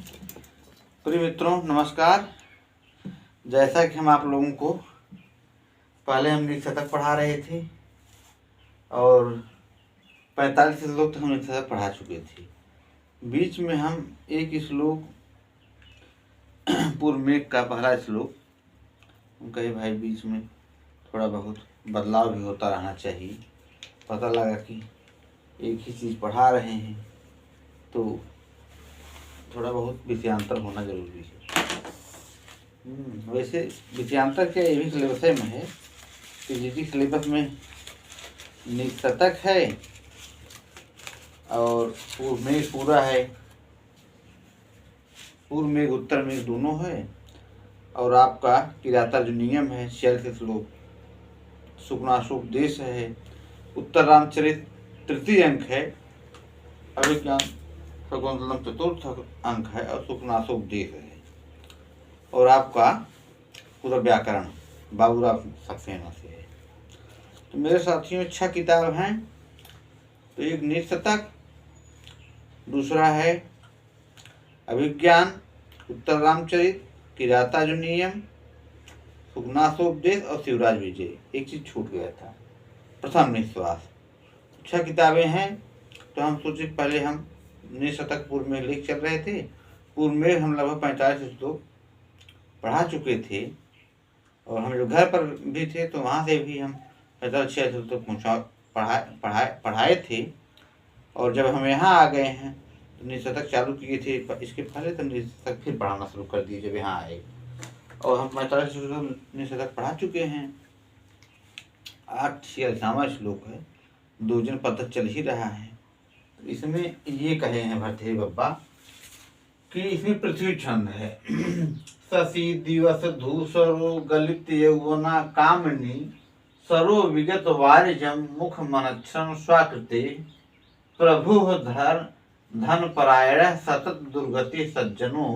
प्रिय मित्रों नमस्कार। जैसा कि हम आप लोगों को पहले हम नीति शतक पढ़ा रहे थे और 45 श्लोक तक हम नीति शतक पढ़ा चुके थे। बीच में हम एक श्लोक पूर्व मेघ का पहला श्लोक हम कहे भाई बीच में थोड़ा बहुत बदलाव भी होता रहना चाहिए। पता लगा कि एक ही चीज़ पढ़ा रहे हैं तो थोड़ा बहुत विषयांतर होना जरूरी है। वैसे विषयांतर क्या ये भी सिलेबस में है कि जिस सिलेबस में नीति शतक है और पूर्व मेघ पूरा है, पूर्व मेघ उत्तर मेघ दोनों है, और आपका किराता जो नियम है 46 श्लोक, शुक्नाशोक देश है, उत्तर रामचरित तृतीय अंक है, अभिज्ञान शकुंतलम चतुर्थ अंक है और शुक्नाशोक देश है, और आपका पूरा व्याकरण बाबूराव सक्सेना से है। तो मेरे साथियों 6 किताब हैं। तो एक नीति शतक, दूसरा है अभिज्ञान, उत्तर रामचरित, किराता जो नियम, शुक्नाशोपदेश और शिवराज विजय। एक चीज छूट गया था, प्रथम निश्वास। 6 किताबें हैं। तो हम सोचे पहले हम नीति शतक पूर्व में लिख चल रहे थे। पूर्व में हम लगभग 45 श्लोक पढ़ा चुके थे और हम जो घर पर भी थे तो वहाँ से भी हम 45 श्लोक पढ़ाए थे। और जब हम यहाँ आ गए हैं तो नीति शतक चालू किए थे। इसके पहले तो नीति शतक फिर पढ़ाना शुरू कर दिए जब यहाँ आए, और हम 45 श्लोक नीति शतक पढ़ा चुके हैं। 846वां श्लोक है, 2 दिन पद चल ही रहा है। इसमें ये कहे हैं भरथरी बब्बा कि इसमें पृथ्वी छंद है। शशि दिवस धूसरो गलित यौवना कामनी सरो विगत वारिजम मुख मनक्षण स्वाकृते प्रभु धन परायण सतत दुर्गति सज्जनो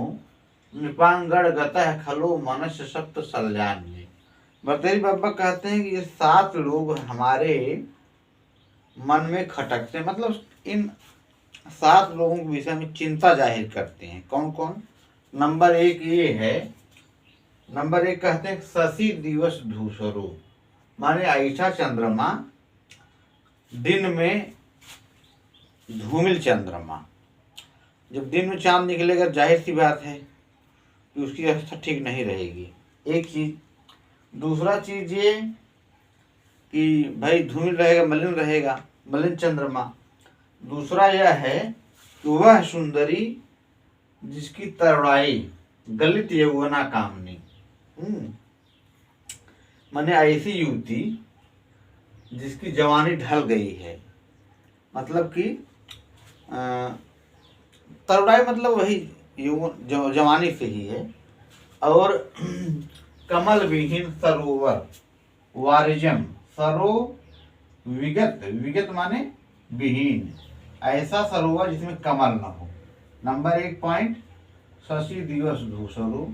नृपांगण गतः खलो मनुष्य सप्त सल्यान्य। भरथरी बाबा कहते हैं कि ये 7 लोग हमारे मन में खटकते हैं, मतलब इन 7 लोगों के विषय में चिंता जाहिर करते हैं। कौन कौन? नंबर 1 ये है, नंबर 1 कहते हैं शशि दिवस धूसरो, माने ऐसा चंद्रमा, दिन में धूमिल चंद्रमा। जब दिन में चांद निकलेगा जाहिर सी बात है कि उसकी अवस्था ठीक नहीं रहेगी, एक चीज। दूसरा चीज ये कि भाई धूमिल रहेगा, मलिन रहेगा, मलिन चंद्रमा। दूसरा यह है कि वह सुंदरी जिसकी तरुणाई गलित यौवना कामनी, माने ऐसी युवती जिसकी जवानी ढल गई है, मतलब कि तरुणाई मतलब वही जवानी से ही है। और कमल विहीन सरोवर वारिजम, सरो विगत, विगत माने विहीन, ऐसा सरोवर जिसमें कमल न हो। नंबर 1 पॉइंट, शशि दिवस धूसरो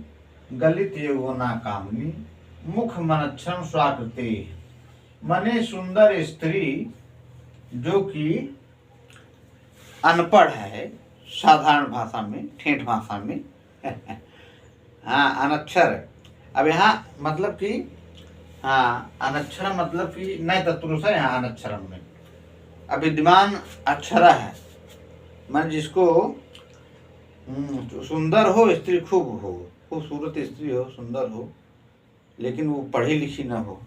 गलित यौवना कामनी मुख मनक्षण स्वाकृते, मने सुंदर स्त्री जो कि अनपढ़ है, साधारण भाषा में, ठेठ भाषा में हाँ अनक्षर। अब यहाँ मतलब कि हाँ अनक्षर मतलब कि नए तत्पुरुष है यहाँ अनक्षरम में। अविद्यमान अक्षरा है, मन जिसको सुंदर हो, स्त्री खूब हो, खूबसूरत स्त्री हो, सुंदर हो, लेकिन वो पढ़ी लिखी न हो,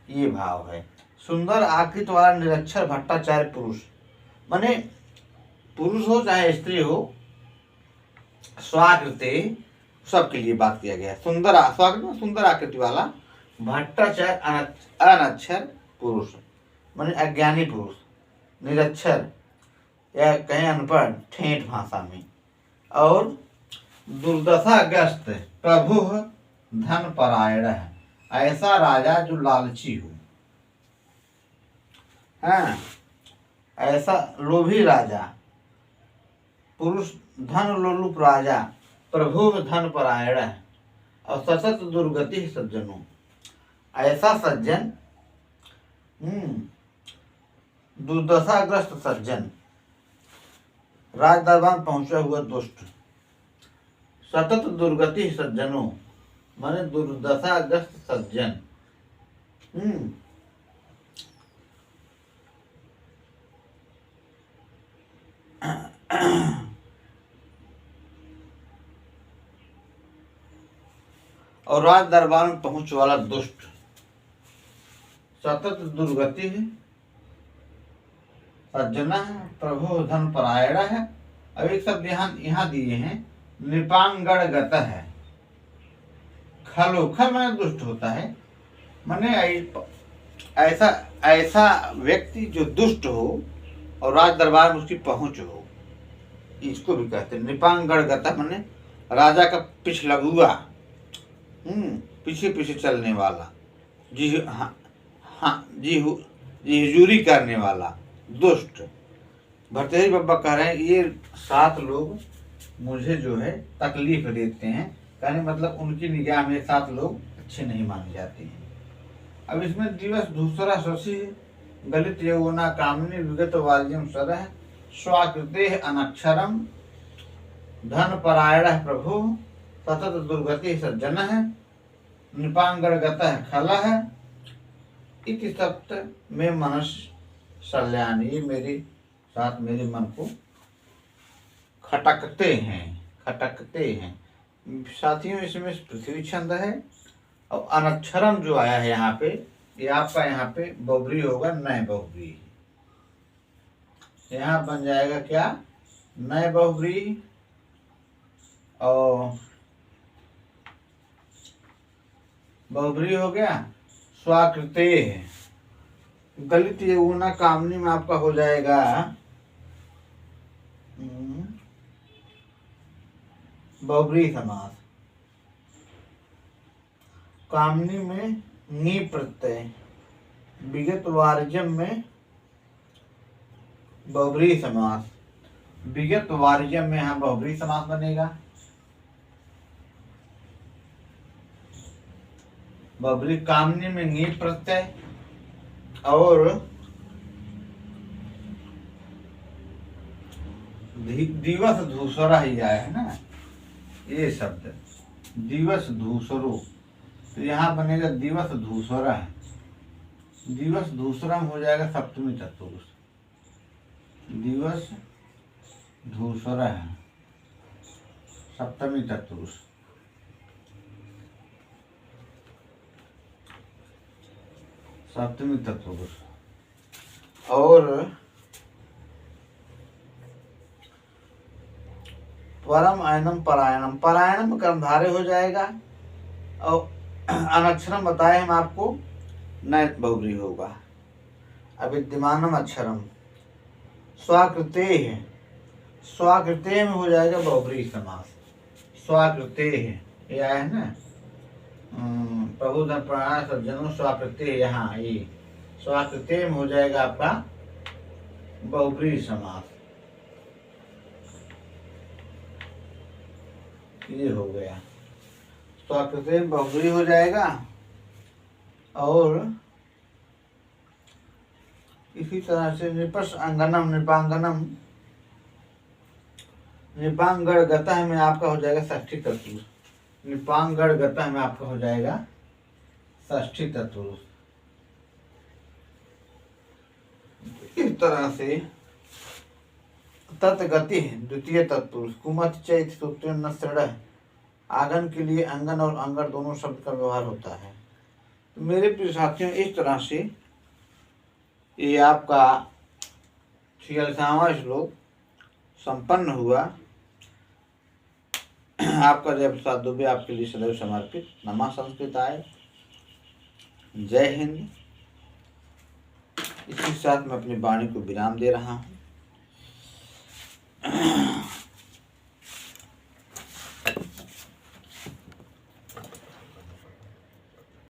ये भाव है। सुंदर आकृति वाला निरक्षर भट्टाचार्य पुरुष, माने पुरुष हो चाहे स्त्री हो, स्वाकृते सबके लिए बात किया गया। सुंदर स्वाकृत, सुंदर आकृति वाला भट्टाचार्य अनक्षर पुरुष, माने अज्ञानी पुरुष, निरक्षर या कहें अनपढ़ ठेठ भाषा में। और दुर्दशाग्रस्त प्रभु धन परायण है, ऐसा राजा जो लालची हो, हाँ ऐसा लोभी राजा, पुरुष धन लोलुप राजा, प्रभु धन परायण है और सतत दुर्गति सज्जनों, ऐसा सज्जन दुर्दशाग्रस्त सज्जन, राज दरबार पहुंचा हुआ दुष्ट, सतत दुर्गति सज्जनों, माने दुर्दशाग्रस्त सज्जन। और राज दरबार में पहुंच वाला दुष्ट, सतत दुर्गति है, सज्जना है, प्रभु धन परायण है। अब एक शब्द यहाँ दिए हैं, नृपांगण गत है। खलोखल में दुष्ट होता है, माने ऐसा ऐसा व्यक्ति जो दुष्ट हो और राज दरबार में उसकी पहुंच हो, इसको भी कहते हैं नृपांगण गत, माने राजा का पिछलगुआ, पीछे पीछे चलने वाला, जी जी हुजूरी करने वाला दुष्ट। भर्तृहरि बाबा कह रहे हैं ये 7 लोग मुझे जो है तकलीफ देते हैं, कहने मतलब उनकी निगाह में 7 लोग अच्छे नहीं माने जाते हैं। अब इसमें दिवस दूसरा शशि, गलित यौवना कामिनी विगत वार्यम सरह, स्वाकृते अनक्षरम, धन परायण प्रभु, सतत दुर्गति सज्जन है, नृपांगण गत खल है, इति सप्त में मनस सल्यान, ये मेरे साथ मेरे मन को खटकते हैं। साथियों इसमें पृथ्वी छंद है और अनक्षरम जो आया है यहाँ पे, ये आपका यहाँ पे बहुब्री होगा, नए बहुब्री। यहाँ बन जाएगा क्या, नए बहुब्री। और बहुब्री हो गया, स्वाकृते है। गलित यौवना कामनी में आपका हो जाएगा बहुब्री समास। कामनी में नी प्रत्यय, विगत वार्जम में बहुब्री समास, विगत वार्जम में यहाँ बहुब्री समास बनेगा। बहुब्री कामनी में नी प्रत्यय और दिवस धूसरा ही आया है ना ये शब्द, दिवस धूसरो, तो यहाँ बनेगा दिवस धूसरा है। दिवस धूसरा में हो जाएगा सप्तमी तत्पुरुष, दिवस धूसरा है सप्तमी तत्पुरुष। सप्तमी तत्पुरुष और परम अयनम परायणम, परायणम कर्मधारय हो जाएगा। और अनक्षरम बताए हम आपको, नए बहुब्री होगा। अविद्यमानम अक्षरम, स्वाकृते है, स्वाकृते में हो जाएगा बहुब्री समास। स्वाकृते है ये आया है ना, प्रभु धन प्राण सज्जनों स्वाकृते, यहाँ ये स्वाकृते में हो जाएगा आपका बहुब्री समास। ये हो गया, स्वाकृते में बहुब्री हो जाएगा। और इसी तरह से निपस अंगनम निपांगनम, निपांगण गतः में आपका हो जाएगा षष्ठी तत्पुरुष। निपांगण गतः में आपका हो जाएगा षष्ठी तत्पुरुष। इस तरह से तत्गति द्वितीय तत्पुरुष, कुमत चैत सूत्र न सृढ़, आंगन के लिए अंगन और अंगन दोनों शब्द का व्यवहार होता है। तो मेरे प्रिय साथियों इस तरह से ये आपका 46वां श्लोक संपन्न हुआ। आपका जय प्रसाद दुबे आपके लिए सदैव समर्पित। नमः संस्कृताय, जय हिंद। इसी साथ मैं अपनी वाणी को विराम दे रहा हूँ।